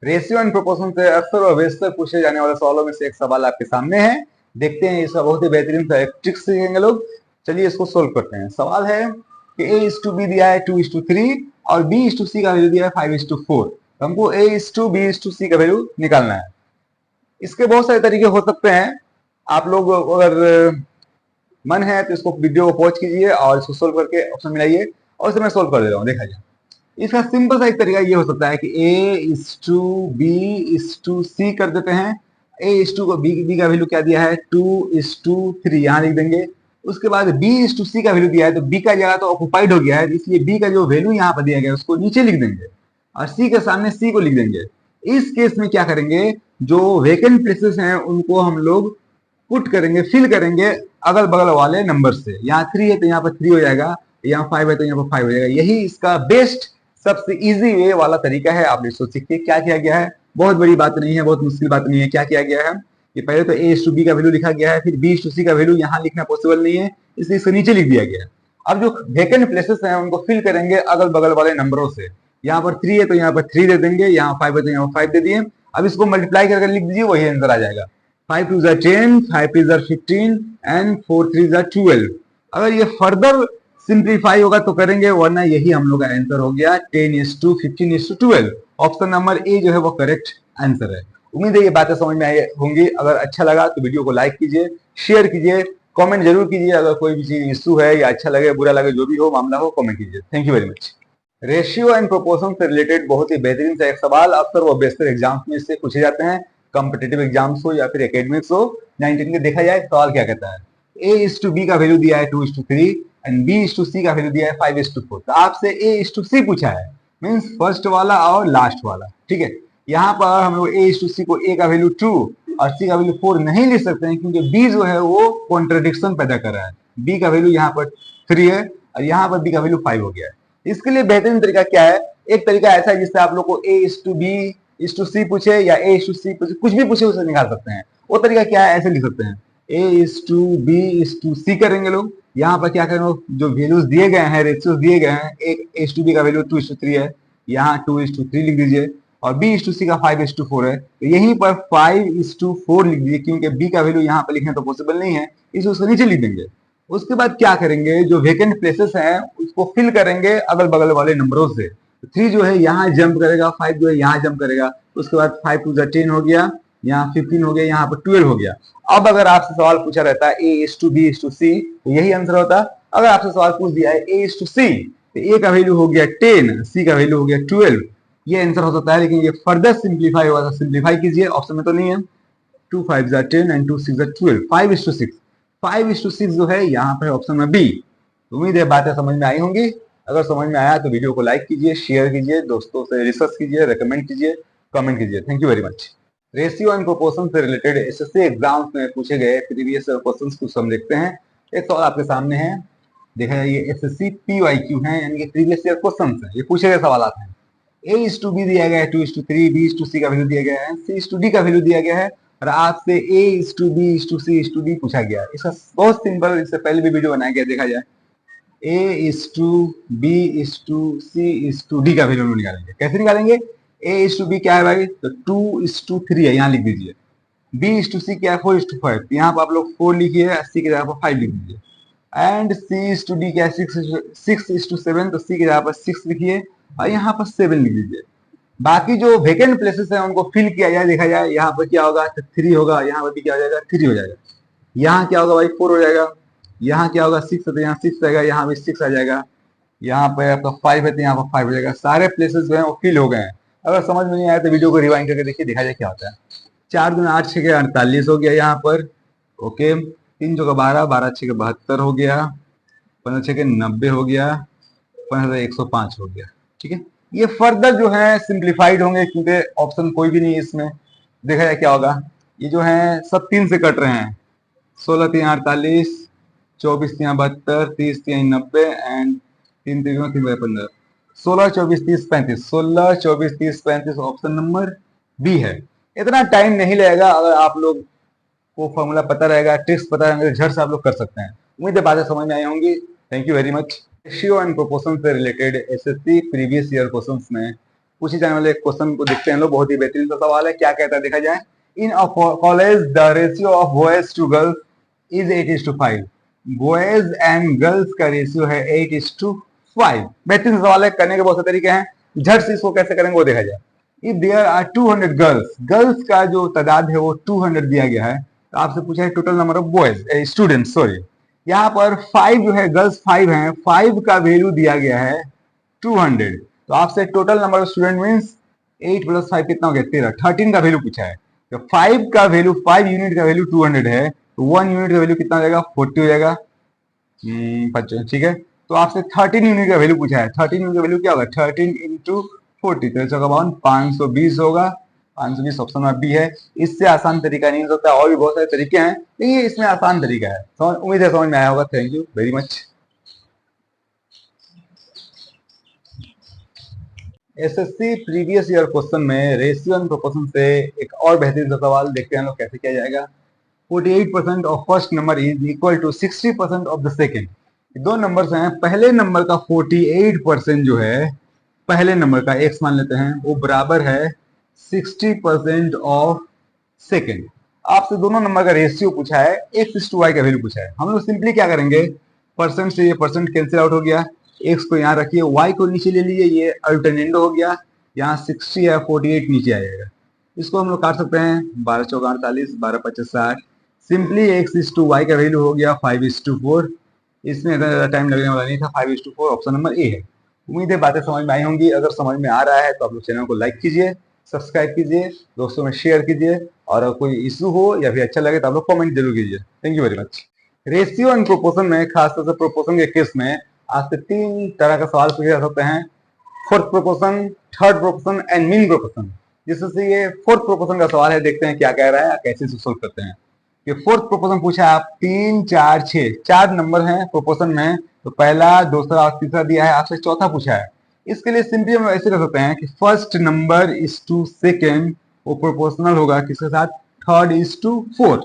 Ratio and proportion से अक्सर और बेशतर पूछे जाने वाले सवालों में से एक सवाल आपके सामने है। देखते हैं, इसका बहुत ही बेहतरीन सा एक ट्रिक सीखेंगे लोग। चलिए इसको सोल्व करते हैं। सवाल है कि a इज टू बी दिया है 2:3 और b इज टू सी का वैल्यू दिया है 5:4। तो हमको a is to b is to c का वैल्यू निकालना है। इसके बहुत सारे तरीके हो सकते हैं। आप लोग अगर मन है तो इसको वीडियो को पॉज कीजिए और इसको सोल्व करके ऑप्शन मिलाइए और इसे मैं सोल्व कर दे रहा हूँ। देखा जाए, इसका सिंपल सा एक तरीका ये हो सकता है कि a is to b is to c कर देते हैं। a इज टू को b का वैल्यू क्या दिया है 2:3, यहाँ लिख देंगे। उसके बाद b इज टू सी का वैल्यू दिया है तो b का जगह तो ऑक्युपाइड हो गया है, इसलिए b का जो वैल्यू यहाँ पर दिया गया है उसको नीचे लिख देंगे और c के सामने c को लिख देंगे। इस केस में क्या करेंगे, जो वेकेंट प्लेसेस हैं उनको हम लोग पुट करेंगे, फिल करेंगे अगल बगल वाले नंबर से। यहाँ 3 है तो यहाँ पर 3 हो जाएगा, यहाँ 5 है तो यहाँ पर 5 हो जाएगा। यही इसका बेस्ट सबसे इजी वे वाला तरीका है। आप इसको सीखिए क्या किया गया है। बहुत बड़ी बात नहीं है, बहुत मुश्किल बात नहीं है। क्या किया गया है कि पहले तो a टू बी का वैल्यू लिखा गया है, फिर b टू सी का वैल्यू यहाँ लिखना पॉसिबल नहीं है, इसलिए इसको नीचे लिख दिया गया है। अब जो वेकेंट प्लेसेस हैं उनको फिल करेंगे अगल बगल वाले नंबरों से। यहाँ पर 3 है तो यहाँ पर 3 दे देंगे, यहाँ 5 है तो यहाँ पर 5 दे दिए। अब इसको मल्टीप्लाई करके लिख दीजिए, वही आंसर आ जाएगा। 5 2 are 10, 5 3 are 15 एंड 4 3 are 12। अगर ये फर्दर सिंप्लीफाई होगा तो करेंगे, वरना यही हम लोग का आंसर हो गया 10:2 15:12। ऑप्शन नंबर ए जो है वो करेक्ट आंसर है। उम्मीद है ये बातें समझ में आई होंगी। अगर अच्छा लगा तो वीडियो को लाइक कीजिए, शेयर कीजिए, कमेंट जरूर कीजिए। अगर कोई भी चीज इशू है या अच्छा लगे बुरा लगे जो भी हो मामला हो, कमेंट कीजिए। Thank you very much. Ratio and proportion से रिलेटेड बहुत ही बेहतरीन सा एक सवाल अक्सर वो बेहतर एग्जाम्स में से पूछे जाते हैं, कॉम्पिटेटिव एग्जाम्स हो या फिर एकेडमिक्स हो। 19 के देखा जाए सवाल क्या कहता है, a इज टू बी का वैल्यू दिया है 2:3 and b is to c का वैल्यू दिया है 5:4। तो आपसे a इज टू सी पूछा है, मीन्स फर्स्ट वाला और लास्ट वाला। ठीक है, यहाँ पर हम लोग a इज टू सी को a का वैल्यू 2 और c का वैल्यू 4 नहीं लिख सकते हैं, क्योंकि b जो है वो कॉन्ट्रडिक्शन पैदा कर रहा है। b का वैल्यू यहाँ पर 3 है और यहाँ पर b का वैल्यू 5 हो गया है। इसके लिए बेहतरीन तरीका क्या है, एक तरीका ऐसा है जिससे आप लोग को a is to b is to c पूछे या a इज टू सी पूछे, कुछ भी पूछे उसे निकाल सकते हैं। वो तरीका क्या है, ऐसे लिख सकते हैं a is to b is to c करेंगे लोग। यहाँ पर क्या करेंगे, जो वैल्यूज दिए गए हैं, रेशियोज दिए गए हैं, एक a इज टू बी का वैल्यू 2:3 है, यहाँ 2:3 लिख दीजिए और b इज टू सी का 5:4 है, तो यहीं पर 5:4 लिख दीजिए, क्योंकि b का वैल्यू यहाँ पर लिखना तो पॉसिबल नहीं है, इसको उसको नीचे लिख देंगे। उसके बाद क्या करेंगे, जो वेकेंट प्लेसेस हैं उसको फिल करेंगे अगल बगल वाले नंबरों से। 3 जो है यहाँ जंप करेगा, 5 जो है यहाँ जंप करेगा, उसके बाद 5 2 10 हो गया, यहाँ 15 हो गया, यहाँ पर 12 हो गया। अब अगर आपसे सवाल पूछा रहता है a is to b is to c, तो यही आंसर होता। अगर आपसे सवाल पूछ दिया है a इज टू सी, तो a का वैल्यू हो गया 10, c का वैल्यू हो गया 12, ये आंसर हो सकता है। लेकिन ये फर्दर सिंप्लीफाई होगा तो सिंप्लीफाई कीजिए, ऑप्शन में तो नहीं है। 2 5 10 एंड 2 6 12, 5:6, 5:6 जो है यहाँ पर ऑप्शन में बी। उम्मीद है बातें समझ में आई होंगी। अगर समझ में आया तो वीडियो को लाइक कीजिए, शेयर कीजिए, दोस्तों से रिसर्च कीजिए, रेकमेंड कीजिए, कमेंट कीजिए। Thank you very much. Ratio and proportion से रिलेटेड एसएससी एग्जाम्स में पूछे गए प्रीवियस क्वेश्चंस कुछ हम देखते हैं। एक सवाल आपके सामने है, देखा जाए ये एसएससी पीवाईक्यू है, यानी कि प्रीवियस ईयर क्वेश्चंस है, ये पूछे गए सवाल हैं। a इज टू बी दिया गया है 2:3, b इज टू सी का वैल्यू दिया गया है, c इज टू d का वैल्यू दिया गया है, और आपसे a is to b is to c is to d पूछा गया है। इसका बहुत सिंपल, इससे पहले भी वीडियो बनाया गया, देखा जाए a is to b is to c is to d का वैल्यू निकालेंगे। कैसे निकालेंगे, a इज टू b क्या है भाई, तो 2:3 है, यहाँ लिख दीजिए। b इज टू c क्या है 4:5, यहाँ पर आप लोग 4 लिखिए, c की जगह पर 5 लिख दीजिए। And c is to d क्या है 6:7, तो c की जगह पर 6 लिखिए और यहाँ पर 7 लिख दीजिए। बाकी जो वेकेंट प्लेसेस है उनको फिल किया जाए, देखा जाए यहाँ पर क्या होगा, 3 होगा, यहाँ पर भी क्या हो जाएगा 3 हो जाएगा, यहाँ क्या होगा भाई 4 हो जाएगा, यहाँ क्या होगा 6 है तो यहाँ 6 रहेगा, यहाँ भी 6 आ जाएगा, यहाँ पे आपका 5 है तो यहाँ पर 5 हो जाएगा। सारे प्लेसेस जो है वो फिल हो गए हैं। अगर समझ में नहीं आया तो वीडियो को रिवाइंड करके देखिए, देखा जाए क्या होता है। 4 दूनी 8 6 48 हो गया यहाँ पर, ओके। 3 चौका 12, 12 6 72 हो गया, 15 6 90 हो गया, 15 105 हो गया। ठीक है, ये फर्दर जो है सिंप्लीफाइड होंगे, क्योंकि ऑप्शन कोई भी नहीं है इसमें। देखा जाए क्या होगा, ये जो है सब 3 से कट रहे हैं, 16 3 48, 24 3 72, 30 3 90 एंड 3 3 3 15, 16 24 30 35, 16 24 30 35 ऑप्शन नंबर बी है। इतना टाइम नहीं लगेगा, अगर आप लोग को फॉर्मूला पता रहेगा, ट्रिक्स पता रहेंगे, झट से आप लोग कर सकते हैं। उम्मीद है बातें समझ में आई होंगी। Thank you very much. Ratio and proportion से related SSC previous year questions में पूछे जाने वाले क्वेश्चन को देखते हैं लोग, बहुत ही बेहतरीन सा सवाल है। क्या कहता है देखा जाए। In a college the ratio of boys to girls is 8:5। Boys and girls का रेशियो है 8:5। बेहतरीन सवाल है, करने के बहुत से तरीके हैं। झट से इसको कैसे करेंगे वो देखा जाए। If there are 200 girls, girls का जो तादाद है वो 200 दिया गया है, तो आपसे पूछा है total number of boys student, sorry यहाँ पर 5 जो है, गर्ल्स 5 हैं, 5 का वैल्यू दिया गया है 200। तो आपसे total number of student means 8 + 5 कितना हो गया 13, 13 का वैल्यू पूछा है। तो 5 का वैल्यू, 5 यूनिट का वैल्यू 200 है, तो 1 यूनिट का वैल्यू कितना हो जाएगा 40 हो जाएगा। ठीक है, तो आपसे 13 यूनिट का वैल्यू पूछा है। 13 यूनिट का वैल्यू क्या होगा 13 × 40, 520 होगा। 520 ऑप्शन में बी है। इससे आसान तरीका नहीं हो सकता, और भी बहुत सारे तरीके हैं, लेकिन ये इसमें आसान तरीका है। उम्मीद है समझ में आया होगा। Thank you very much. SSC previous year question में रेशियो एंड प्रोपोर्शन से एक और बेहतरीन सा सवाल देखते हैं लोग कैसे किया जाएगा। 48% of first number is equal to 60% of the second. दो नंबर्स हैं, पहले नंबर का 48% जो है, पहले नंबर का एक्स मान लेते हैं, वो बराबर है 60% ऑफ सेकेंड। आपसे दोनों नंबर का रेशियो पूछा है, x/y का वैल्यू पूछा है। हम लोग सिंपली क्या करेंगे, परसेंट से ये परसेंट कैंसिल आउट हो गया, x को यहाँ रखिए, y को नीचे ले लीजिए, ये अल्टरनेंडो हो गया, यहाँ 60 है 48 नीचे आ जाएगा। इसको हम लोग काट सकते हैं, 12 × 4 = 48, 12 × 5 = 60। सिंपली x/y का वैल्यू हो गया 5:4। इसमें इतना ज्यादा टाइम लगने वाला नहीं था, 5:4 ऑप्शन नंबर ए है। उम्मीद है बातें समझ में आई होंगी। अगर समझ में आ रहा है तो आप लोग चैनल को लाइक कीजिए, सब्सक्राइब कीजिए, दोस्तों में शेयर कीजिए, और अगर कोई इशू हो या फिर अच्छा लगे तो आप लोग कमेंट जरूर कीजिए। Thank you very much. Ratio and proportion में, खासतौर से प्रोपोर्शन के केस में, आपसे 3 तरह का सवाल पूछे जा सकते हैं। Fourth proportion, third proportion and mean proportion. जिससे ये फोर्थ प्रोपोर्शन का सवाल है, देखते हैं क्या कह रहा है, कैसे इसे सोल्व करते हैं। कि फोर्थ प्रोपोर्शन पूछा है, आप 3, 4, 6 4 नंबर हैं प्रोपोर्शन में, तो पहला, दूसरा और तीसरा दिया है, आपसे चौथा पूछा है। इसके लिए सिंपली हम ऐसे कर सकते हैं कि first number is to second, वो प्रोपोर्शनल होगा किसके साथ, थर्ड इज टू फोर्थ।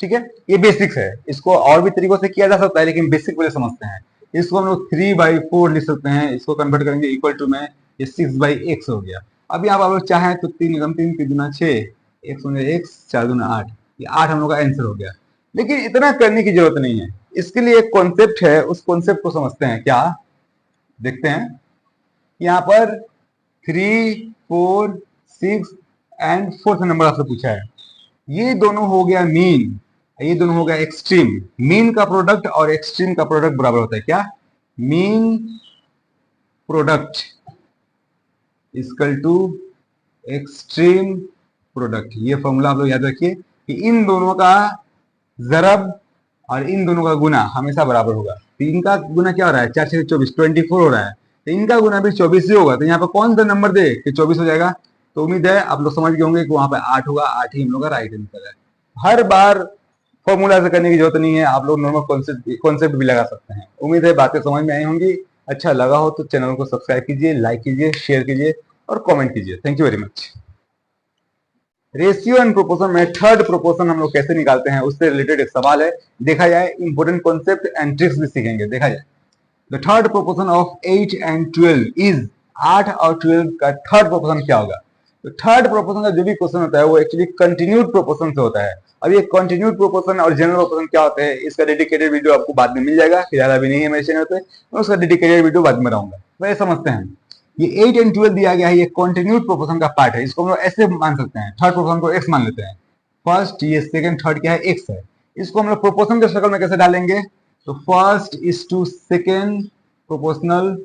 ठीक है, ये बेसिक्स है। इसको और भी तरीकों से किया जा सकता है, लेकिन बेसिक पहले समझते हैं। इसको हम लोग 3/4 लिख सकते हैं, इसको कन्वर्ट करेंगे इक्वल टू में, ये 6/x हो गया। अब यहाँ आप लोग चाहें तो 3 × 3 = 3 × 6, x × x 4 × 8, ये 8 हम लोग का आंसर हो गया। लेकिन इतना करने की जरूरत नहीं है, इसके लिए एक कॉन्सेप्ट है, उस कॉन्सेप्ट को समझते हैं। क्या देखते हैं, यहाँ पर 3, 4, 6 एंड फोर्थ नंबर आपसे पूछा है। ये दोनों हो गया मीन, ये दोनों हो गया एक्सट्रीम। मीन का प्रोडक्ट और एक्सट्रीम का प्रोडक्ट बराबर होता है क्या, mean product equal to extreme product. ये फॉर्मूला आप लोग याद रखिए कि इन दोनों का जरब और इन दोनों का गुना हमेशा बराबर होगा। तो इनका गुना क्या हो रहा है, 4 × 6 = 24, 24 हो रहा है, तो इनका गुना भी 24 ही होगा। तो यहाँ पे कौन सा नंबर दे कि 24 हो जाएगा। तो उम्मीद है आप लोग समझ गए होंगे कि वहां पे 8 होगा, 8 ही हम लोग का राइट आंसर है। हर बार फॉर्मूला से करने की जरूरत नहीं है, आप लोग नॉर्मल कॉन्सेप्ट भी लगा सकते हैं। उम्मीद है बातें समझ में आई होंगी। अच्छा लगा हो तो चैनल को सब्सक्राइब कीजिए, लाइक कीजिए, शेयर कीजिए और कमेंट कीजिए। Thank you very much. Ratio and proportion में थर्ड प्रोपोर्शन हम लोग कैसे निकालते हैं, उससे रिलेटेड एक सवाल है। देखा जाए, इंपोर्टेंट कॉन्सेप्ट एंड ट्रिक्स भी सीखेंगे। देखा जाए, the third proportion of 8 and 12 is, 8 और 12 का थर्ड प्रोपोर्शन क्या होगा। तो थर्ड प्रोपोर्शन का जो भी क्वेश्चन होता है वो एक्चुअली कंटिन्यूड प्रोपोर्शन से होता है। अब ये कंटिन्यूड प्रोपोर्शन और जनरल प्रोपोर्शन क्या होते हैं, इसका डेडिकेटेड वीडियो आपको बाद में मिल जाएगा, फिलहाल अभी नहीं है मेरे चैनल पे, मैं उसका डेडिकेटेड वीडियो बाद में लाऊंगा। तो ये समझते हैं, ये 8 एंड 12 दिया गया है, ये कंटिन्यूड प्रोपोर्शन का पार्ट है। इसको हम लोग ऐसे मान सकते हैं, थर्ड प्रोपोर्शन को x मान लेते हैं। फर्स्ट, ये सेकंड, थर्ड क्या है, x है। इसको हम लोग प्रोपोर्शन के शक्ल में कैसे डालेंगे, तो first is to second proportional,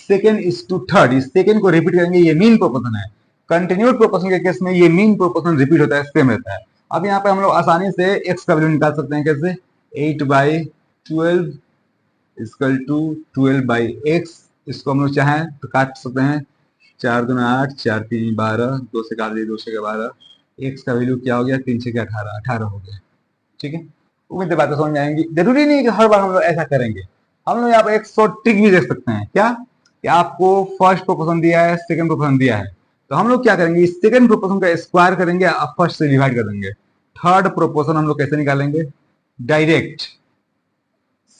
second is to third, इस सेकंड को रिपीट करेंगे, ये मीन प्रोपोर्शन है। कंटिन्यूड प्रोपोर्शन के केस में ये मीन प्रोपोर्शन रिपीट होता है, सेम रहता है। अब यहाँ पे हम लोग आसानी से x का वैल्यू निकाल सकते हैं, कैसे, 8/12 इक्वल टू 12/x। इसको हम लोग चाहें तो काट सकते हैं, 4 दूना 8, 4 3 12, 2 से काट दिए, 2 से 12, x का वैल्यू क्या हो गया, 3 से 18, 18 हो गया। ठीक है, उम्मीद है बातें समझ में आएंगी। जरूरी नहीं है कि हर बार हम लोग ऐसा करेंगे, हम लोग यहाँ पे एक शॉर्ट ट्रिक भी देख सकते हैं। क्या, कि आपको फर्स्ट प्रोपोर्शन दिया है, सेकंड प्रोपोर्शन दिया है, तो हम लोग क्या करेंगे, सेकंड प्रोपोर्शन का स्क्वायर करेंगे, आप फर्स्ट से डिवाइड कर देंगे। थर्ड प्रोपोर्शन हम लोग कैसे निकालेंगे, डायरेक्ट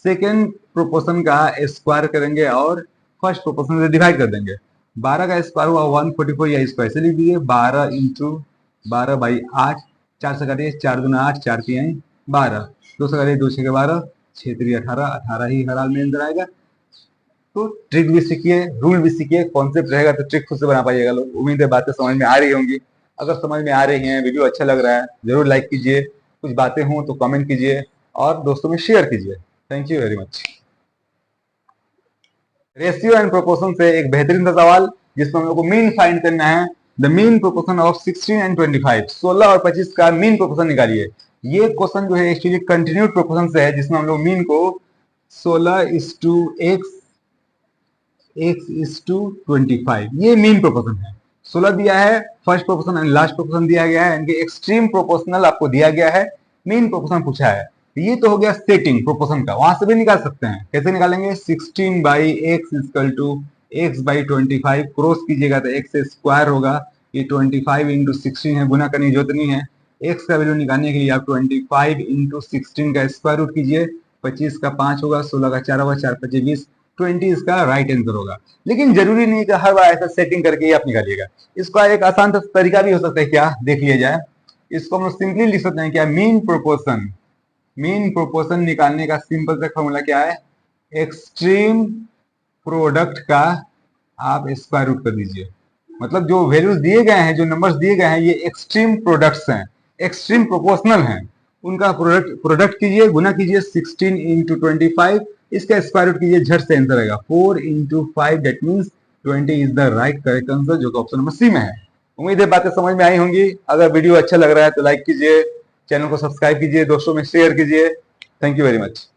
सेकंड प्रोपोर्शन का स्क्वायर करेंगे और फर्स्ट प्रोपोर्शन से डिवाइड कर देंगे। 12 का स्क्वायर हुआ 144, या इसको ऐसे लिख दीजिए 12 इंटू 12/8, 4 से काटिए 4 दूना 8, 4 3 12, 2 से काटिए 2 6 12, 6 3 18, 18 ही हर हाल में अंदर आएगा। तो ट्रिक भी सीखिए, रूल भी सीखिए, कॉन्सेप्ट रहेगा तो ट्रिक खुद से बना पाइएगा लोग। उम्मीद है बातें समझ में आ रही होंगी। अगर समझ में आ रही हैं, वीडियो अच्छा लग रहा है, जरूर लाइक कीजिए, कुछ बातें हों तो कमेंट कीजिए और दोस्तों में शेयर कीजिए। Thank you very much. Ratio and proportion से एक बेहतरीन सा सवाल जिसमें हम लोग को मीन फाइंड करना है। The mean proportion of 16 and 25, 16 और 25 का मीन प्रोपोर्शन निकालिए। ये क्वेश्चन जो है एक्चुअली कंटिन्यूड प्रोपोर्शन से है, जिसमें हम लोग मीन को 16:x, x:25 ये मीन प्रोपोर्शन है। 16 दिया है first proportion and last proportion दिया गया है, इनके एक्सट्रीम प्रोपोर्शनल आपको दिया गया है, मीन प्रोपोर्शन पूछा है। ये तो हो गया सेटिंग प्रोपोर्शन का, वहां से भी निकाल सकते हैं। कैसे निकालेंगे? 16/x = x/25, क्रॉस कीजिएगा तो x से स्क्वायर होगा, ये 25 इंटू 16 है, गुना करने की जरूरत नहीं है। x का वैल्यू निकालने के लिए आप 25 इंटू 16 का स्क्वायर रूट कीजिए, 25 का 5 होगा, 16 का 4 होगा, 4 5 20, 20 इसका राइट आंसर होगा। लेकिन जरूरी नहीं कि हर बार ऐसा सेटिंग करके ही आप निकालिएगा। इसका एक आसान तरीका भी हो सकता है, क्या देख लिया जाए। इसको हम सिंपली लिख सकते हैं क्या, मीन प्रोपोर्शन। मीन प्रोपोर्शन निकालने का सिंपल सा फॉर्मूला क्या है, एक्सट्रीम प्रोडक्ट का आप स्क्वायर रूट कर दीजिए। मतलब जो वैल्यूज दिए गए हैं, जो नंबर्स दिए गए हैं, ये एक्सट्रीम प्रोडक्ट्स हैं, एक्सट्रीम प्रोपोर्शनल हैं, उनका प्रोडक्ट कीजिए, गुना कीजिए 16 इंटू 25, इसका स्क्वायर रूट कीजिए, झट से आंसर आएगा 4 into 5, that means 20 is the right correct answer, जो कि ऑप्शन नंबर सी में है। उम्मीद है बातें समझ में आई होंगी। अगर वीडियो अच्छा लग रहा है तो लाइक कीजिए, चैनल को सब्सक्राइब कीजिए, दोस्तों में शेयर कीजिए। Thank you very much.